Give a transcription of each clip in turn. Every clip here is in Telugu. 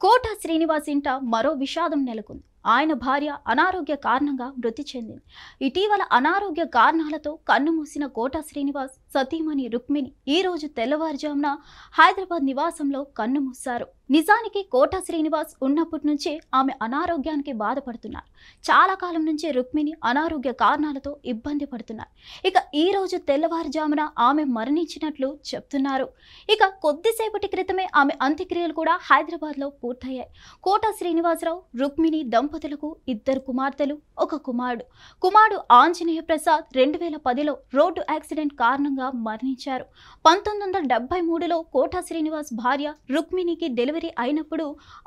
కోట శ్రీనివాస్ ఇంట మరో విషాదం నెలకొంది. ఆయన భార్య అనారోగ్య కారణంగా మృతి చెందింది. ఇటీవల అనారోగ్య కారణాలతో కన్నుమూసిన కోట శ్రీనివాస్ సతీమణి రుక్మిణి ఈ రోజు తెల్లవారుజామున హైదరాబాద్ నివాసంలో కన్నుమూశారు. నిజానికి కోట శ్రీనివాస్ ఉన్నప్పటి నుంచే ఆమె అనారోగ్యానికి బాధపడుతున్నారు. చాలా కాలం నుంచి రుక్మిణి అనారోగ్య కారణాలతో ఇబ్బంది పడుతున్నారు. ఇక ఈ రోజు తెల్లవారుజామున ఆమె మరణించినట్లు చెప్తున్నారు. ఇక కొద్దిసేపటి క్రితమే ఆమె అంత్యక్రియలు కూడా హైదరాబాద్లో పూర్తయ్యాయి. కోట శ్రీనివాసరావు రుక్మిణి దంపతులకు 2 కుమార్తెలు, 1 కుమారుడు. కుమారుడు ఆంజనేయ ప్రసాద్ 2010లో రోడ్డు యాక్సిడెంట్ కారణంగా మరణించారు. 1973లో కోట శ్రీనివాస్ భార్య రుక్మిణికి డెలివరీ అయినప్పుడు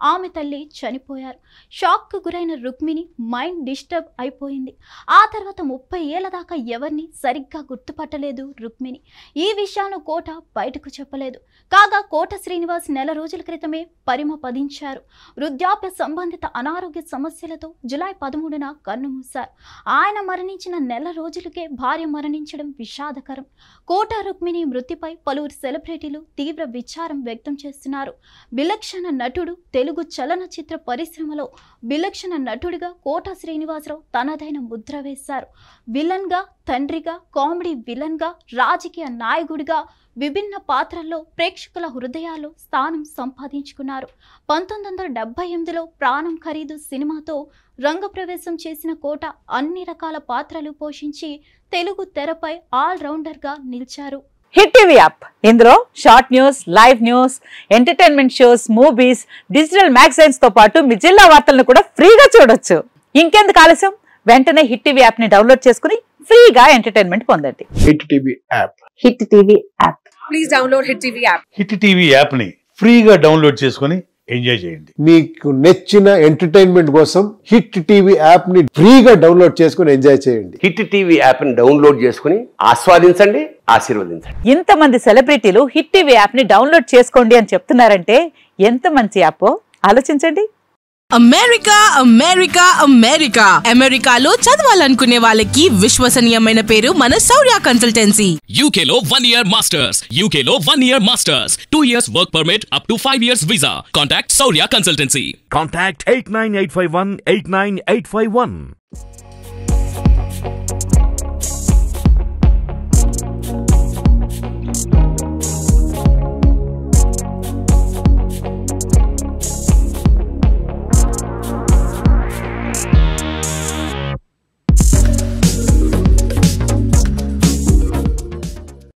ఆమె తల్లి చనిపోయారు. షాక్కు గురైన రుక్మిణి మైండ్ డిస్టర్బ్ అయిపోయింది. ఆ తర్వాత 30 ఏళ్ల దాకా ఎవరిని సరిగ్గా గుర్తుపట్టలేదు రుక్మిణి. ఈ విషయాన్ని కోట బయటకు చెప్పలేదు. కాగా కోట శ్రీనివాస్ నెల రోజుల క్రితమే పరిమపదించారు. వృద్ధాప్య సంబంధిత అనారోగ్య సమస్యలతో జూలై 13న కన్నుమూశారు. ఆయన మరణించిన నెల రోజులకే భార్య మరణించడం విషాదకరం. కోట రుక్మిణి మృతిపై పలువురు సెలబ్రిటీలు తీవ్ర విచారం వ్యక్తం చేస్తున్నారు. విలక్షణ నటుడు, తెలుగు చలనచిత్ర పరిశ్రమలో విలక్షణ నటుడిగా కోట శ్రీనివాసరావు తనదైన ముద్ర వేశారు. విలన్గా, తండ్రిగా, కామెడీ విలన్గా, రాజకీయ నాయకుడిగా విభిన్న పాత్రల్లో ప్రేక్షకుల హృదయాల్లో స్థానం సంపాదించుకున్నారు. 1978లో ప్రాణం ఖరీదు సినిమాతో రంగప్రవేశం చేసిన కోట అన్ని రకాల పాత్రలు పోషించి తెలుగు తెరపై ఆల్రౌండర్గా నిలిచారు. హిట్ టీవీ యాప్, ఇందులో short news, live news, entertainment shows, movies, digital magazines తో పాటు మీ జిల్లా వార్తలను కూడా ఫ్రీగా చూడొచ్చు. ఇంకెందుకు ఆలస్యం, వెంటనే హిట్ టీవీ యాప్ ని డౌన్లోడ్ చేసుకుని ఫ్రీగా ఎంటర్టైన్మెంట్ పొందండి. Hit TV app. Hit TV app. Please download hit TV app. Hit TV app ని ఫ్రీగా డౌన్లోడ్ చేసుకుని ఎంజాయ్ చేయండి. మీకు నచ్చిన ఎంటర్టైన్మెంట్ కోసం హిట్ టీవీ యాప్ ని ఫ్రీగా డౌన్లోడ్ చేసుకుని ఎంజాయ్ చేయండి. హిట్ టీవీ యాప్ ని డౌన్లోడ్ చేసుకుని ఆస్వాదించండి, ఆశీర్వదించండి. ఇంతమంది సెలబ్రిటీలు హిట్ టీవీ యాప్ ని డౌన్లోడ్ చేసుకోండి అని చెప్తున్నారంటే ఎంత మంచి యాప్ ఆలోచించండి. అమెరికా అమెరికా అమెరికా అమెరికాలో చదవాలనుకునే వాళ్ళకి విశ్వసనీయమైన పేరు మన శౌర్య కన్సల్టెన్సీ. UK లో 1 year masters, UK లో 1 year masters, 2 years work permit up to 5 years visa. Contact Saurya Consultancy. Contact 89851 89851.